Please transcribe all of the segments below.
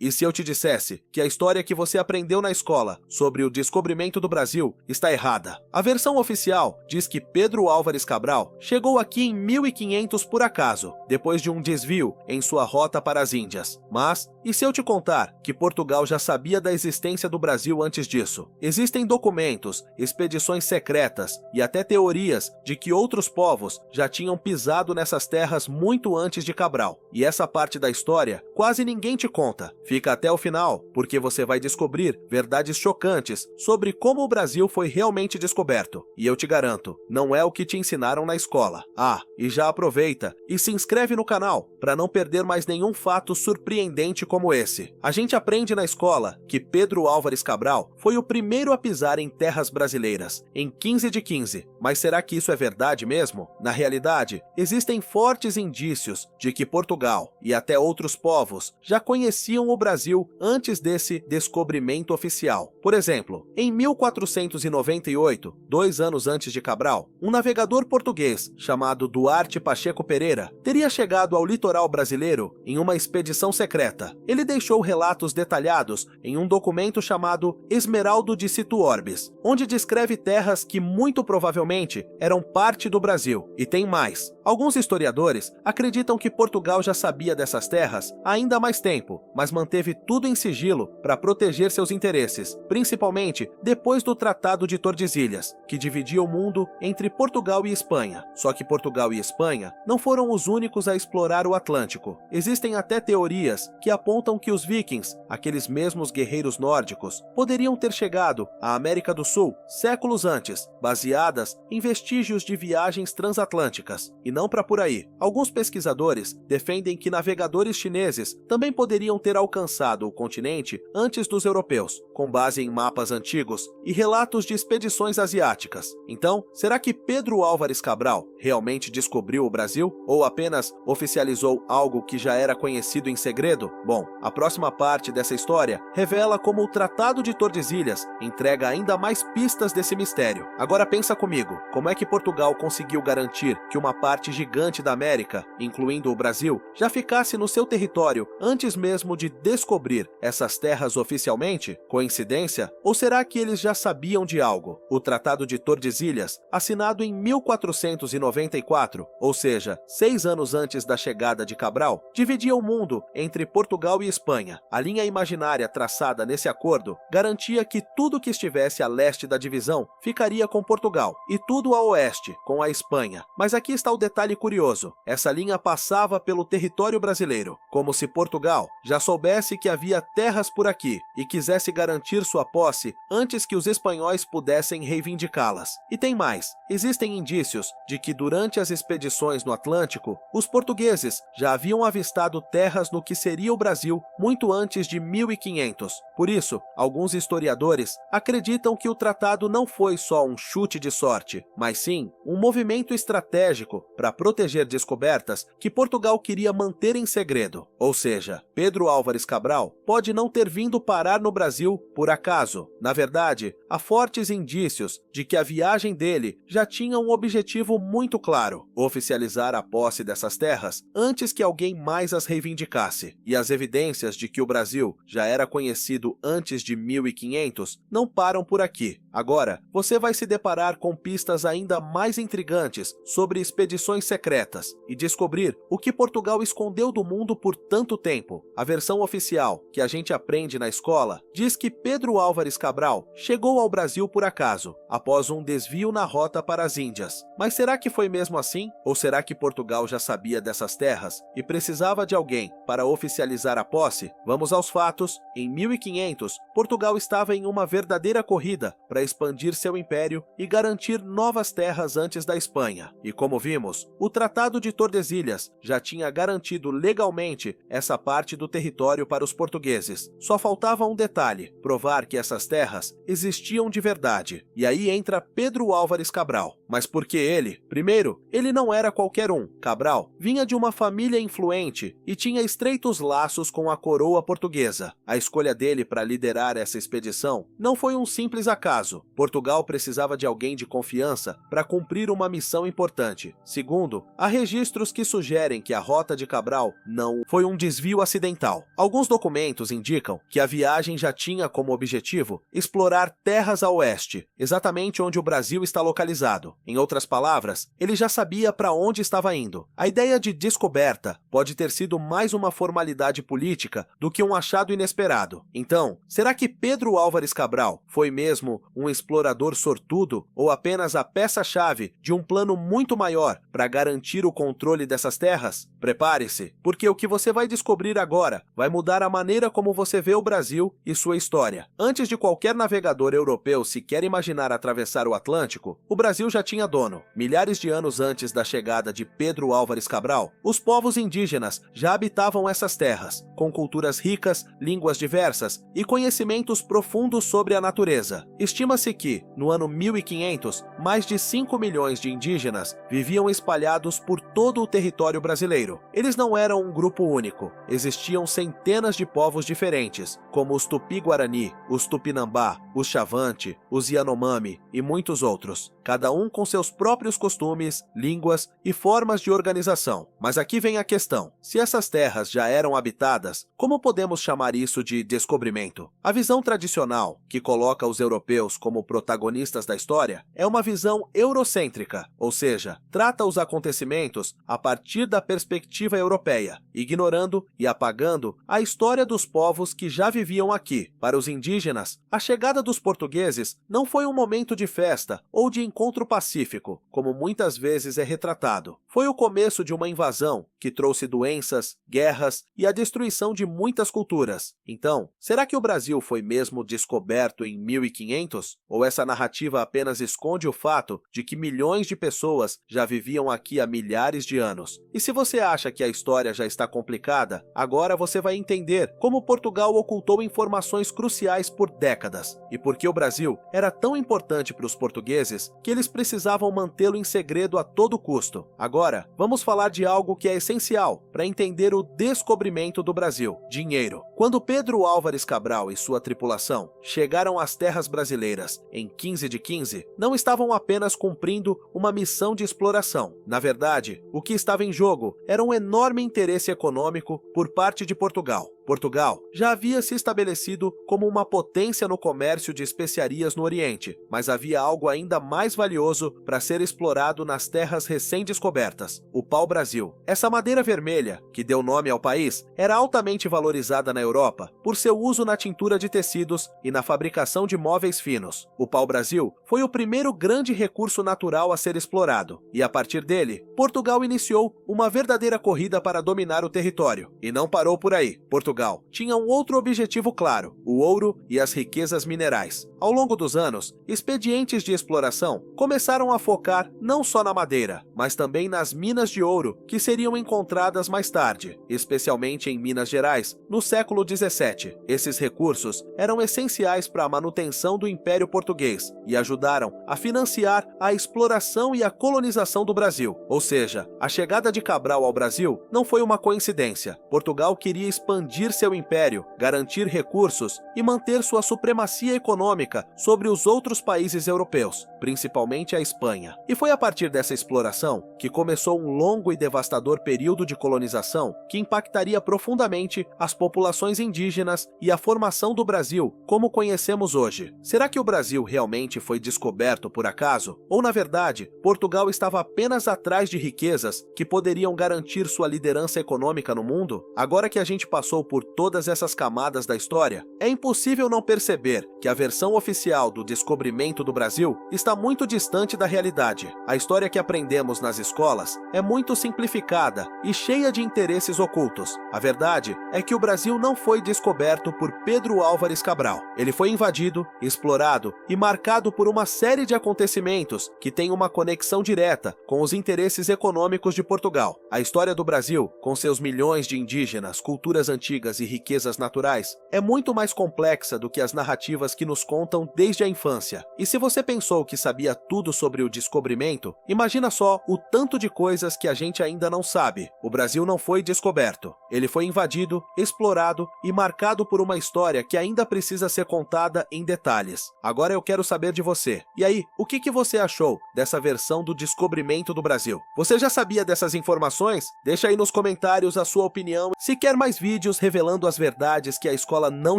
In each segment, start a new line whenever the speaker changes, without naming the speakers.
E se eu te dissesse que a história que você aprendeu na escola sobre o descobrimento do Brasil está errada? A versão oficial diz que Pedro Álvares Cabral chegou aqui em 1500 por acaso, depois de um desvio em sua rota para as Índias. Mas, e se eu te contar que Portugal já sabia da existência do Brasil antes disso? Existem documentos, expedições secretas e até teorias de que outros povos já tinham pisado nessas terras muito antes de Cabral. E essa parte da história quase ninguém te conta. Fica até o final, porque você vai descobrir verdades chocantes sobre como o Brasil foi realmente descoberto. E eu te garanto, não é o que te ensinaram na escola. Ah, e já aproveita e se inscreve no canal para não perder mais nenhum fato surpreendente como esse. A gente aprende na escola que Pedro Álvares Cabral foi o primeiro a pisar em terras brasileiras, em 15 de 15. Mas será que isso é verdade mesmo? Na realidade, existem fortes indícios de que Portugal e até outros povos já conheciam o Brasil antes desse descobrimento oficial. Por exemplo, em 1498, 2 anos antes de Cabral, um navegador português chamado Duarte Pacheco Pereira teria chegado ao litoral brasileiro em uma expedição secreta. Ele deixou relatos detalhados em um documento chamado Esmeraldo de Situ Orbis, onde descreve terras que muito provavelmente eram parte do Brasil. E tem mais. Alguns historiadores acreditam que Portugal já sabia dessas terras há ainda mais tempo, mas manteve tudo em sigilo para proteger seus interesses, principalmente depois do Tratado de Tordesilhas, que dividia o mundo entre Portugal e Espanha. Só que Portugal e Espanha não foram os únicos a explorar o Atlântico. Existem até teorias que apontam que os vikings, aqueles mesmos guerreiros nórdicos, poderiam ter chegado à América do Sul séculos antes, baseadas em vestígios de viagens transatlânticas. E não para por aí. Alguns pesquisadores defendem que navegadores chineses também poderiam ter alcançado o continente antes dos europeus, com base em mapas antigos e relatos de expedições asiáticas. Então, será que Pedro Álvares Cabral realmente descobriu o Brasil? Ou apenas oficializou algo que já era conhecido em segredo? Bom, a próxima parte dessa história revela como o Tratado de Tordesilhas entrega ainda mais pistas desse mistério. Agora pensa comigo, como é que Portugal conseguiu garantir que uma parte gigante da América, incluindo o Brasil, já ficasse no seu território antes mesmo de descobrir essas terras oficialmente? Coincidência? Ou será que eles já sabiam de algo? O Tratado de Tordesilhas, assinado em 1494, ou seja, 6 anos antes da chegada de Cabral, dividia o mundo entre Portugal e Espanha. A linha imaginária traçada nesse acordo garantia que tudo que estivesse a leste da divisão ficaria com Portugal e tudo a oeste com a Espanha. Mas aqui está o detalhe curioso. Essa linha passava pelo território brasileiro, como se Portugal já soubesse que havia terras por aqui e quisesse garantir sua posse antes que os espanhóis pudessem reivindicá-las. E tem mais. Existem indícios de que durante as expedições no Atlântico, os portugueses já haviam avistado terras no que seria o Brasil muito antes de 1500. Por isso, alguns historiadores acreditam que o tratado não foi só um chute de sorte, mas sim um movimento estratégico para proteger descobertas que Portugal queria manter em segredo. Ou seja, Pedro Álvares Cabral pode não ter vindo parar no Brasil por acaso. Na verdade, há fortes indícios de que a viagem dele já tinha um objetivo muito claro: oficializar a posse dessas terras antes que alguém mais as reivindicasse. E as evidências de que o Brasil já era conhecido antes de 1500 não param por aqui. Agora, você vai se deparar com pistas ainda mais intrigantes sobre expedições secretas e descobrir o que Portugal escondeu do mundo por tanto tempo. A versão oficial, que a gente aprende na escola, diz que Pedro Álvares Cabral chegou ao Brasil por acaso, após um desvio na rota para as Índias. Mas será que foi mesmo assim? Ou será que Portugal já sabia dessas terras e precisava de alguém para oficializar a posse? Vamos aos fatos. Em 1500, Portugal estava em uma verdadeira corrida para expandir seu império e garantir novas terras antes da Espanha. E como vimos, o Tratado de Tordesilhas já tinha garantido legalmente essa parte do território para os portugueses. Só faltava um detalhe: provar que essas terras existiam de verdade. E aí entra Pedro Álvares Cabral. Mas por que ele? Primeiro, ele não era qualquer um. Cabral vinha de uma família influente e tinha estreitos laços com a coroa portuguesa. A escolha dele para liderar essa expedição não foi um simples acaso. Portugal precisava de alguém de confiança para cumprir uma missão importante. Segundo II, há registros que sugerem que a rota de Cabral não foi um desvio acidental. Alguns documentos indicam que a viagem já tinha como objetivo explorar terras a oeste, exatamente onde o Brasil está localizado. Em outras palavras, ele já sabia para onde estava indo. A ideia de descoberta pode ter sido mais uma formalidade política do que um achado inesperado. Então, será que Pedro Álvares Cabral foi mesmo um explorador sortudo ou apenas a peça-chave de um plano muito maior para garantir o controle dessas terras? Prepare-se, porque o que você vai descobrir agora vai mudar a maneira como você vê o Brasil e sua história. Antes de qualquer navegador europeu sequer imaginar atravessar o Atlântico, o Brasil já tinha dono. Milhares de anos antes da chegada de Pedro Álvares Cabral, os povos indígenas já habitavam essas terras, com culturas ricas, línguas diversas e conhecimentos profundos sobre a natureza. Estima-se que, no ano 1500, mais de 5 milhões de indígenas viviam espalhados por todo o território brasileiro. Eles não eram um grupo único, existiam centenas de povos diferentes, como os Tupi-Guarani, os Tupinambá, os Xavante, os Yanomami e muitos outros, cada um com seus próprios costumes, línguas e formas de organização. Mas aqui vem a questão: se essas terras já eram habitadas, como podemos chamar isso de descobrimento? A visão tradicional, que coloca os europeus como protagonistas da história, é uma visão eurocêntrica, ou seja, trata os acontecimentos a partir da perspectiva europeia, ignorando e apagando a história dos povos que já viviam aqui. Para os indígenas, a chegada dos portugueses não foi um momento de festa ou de encontro pacífico, como muitas vezes é retratado. Foi o começo de uma invasão que trouxe doenças, guerras e a destruição de muitas culturas. Então, será que o Brasil foi mesmo descoberto em 1500? Ou essa narrativa apenas esconde o fato de que milhões de pessoas já viviam aqui há milhares de anos? E se você acha que a história já está complicada, agora você vai entender como Portugal ocultou informações cruciais por décadas e por que o Brasil era tão importante para os portugueses que eles precisavam mantê-lo em segredo a todo custo. Agora, vamos falar de algo que é essencial para entender o descobrimento do Brasil: dinheiro. Quando Pedro Álvares Cabral e sua tripulação chegaram às terras brasileiras em 15 de 15, não estavam apenas cumprindo uma missão de exploração. Na verdade, o que estava em jogo era um enorme interesse econômico por parte de Portugal. Portugal já havia se estabelecido como uma potência no comércio de especiarias no Oriente, mas havia algo ainda mais valioso para ser explorado nas terras recém-descobertas: o pau-brasil. Essa madeira vermelha, que deu nome ao país, era altamente valorizada na Europa por seu uso na tintura de tecidos e na fabricação de móveis finos. O pau-brasil foi o primeiro grande recurso natural a ser explorado, e a partir dele, Portugal iniciou uma verdadeira corrida para dominar o território. E não parou por aí. Portugal tinha um outro objetivo claro: o ouro e as riquezas minerais. Ao longo dos anos, expedientes de exploração começaram a focar não só na madeira, mas também nas minas de ouro que seriam encontradas mais tarde, especialmente em Minas Gerais, no século XVII. Esses recursos eram essenciais para a manutenção do Império Português e ajudaram a financiar a exploração e a colonização do Brasil. Ou seja, a chegada de Cabral ao Brasil não foi uma coincidência. Portugal queria expandir seu império, garantir recursos e manter sua supremacia econômica sobre os outros países europeus, principalmente a Espanha. E foi a partir dessa exploração que começou um longo e devastador período de colonização que impactaria profundamente as populações indígenas e a formação do Brasil como conhecemos hoje. Será que o Brasil realmente foi descoberto por acaso? Ou, na verdade, Portugal estava apenas atrás de riquezas que poderiam garantir sua liderança econômica no mundo? Agora que a gente passou por todas essas camadas da história, é impossível não perceber que a versão oficial do descobrimento do Brasil está muito distante da realidade. A história que aprendemos nas escolas é muito simplificada e cheia de interesses ocultos. A verdade é que o Brasil não foi descoberto por Pedro Álvares Cabral. Ele foi invadido, explorado e marcado por uma série de acontecimentos que têm uma conexão direta com os interesses econômicos de Portugal. A história do Brasil, com seus milhões de indígenas, culturas antigas antigas e riquezas naturais é muito mais complexa do que as narrativas que nos contam desde a infância. E se você pensou que sabia tudo sobre o descobrimento, imagina só o tanto de coisas que a gente ainda não sabe. O Brasil não foi descoberto. Ele foi invadido, explorado e marcado por uma história que ainda precisa ser contada em detalhes. Agora eu quero saber de você. E aí, o que você achou dessa versão do descobrimento do Brasil? Você já sabia dessas informações? Deixa aí nos comentários a sua opinião. Se quer mais vídeos revelando as verdades que a escola não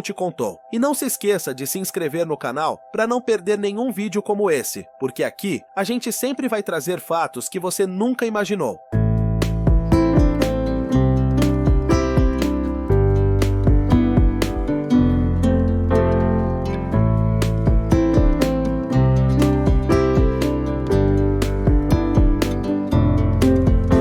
te contou. E não se esqueça de se inscrever no canal para não perder nenhum vídeo como esse, porque aqui a gente sempre vai trazer fatos que você nunca imaginou.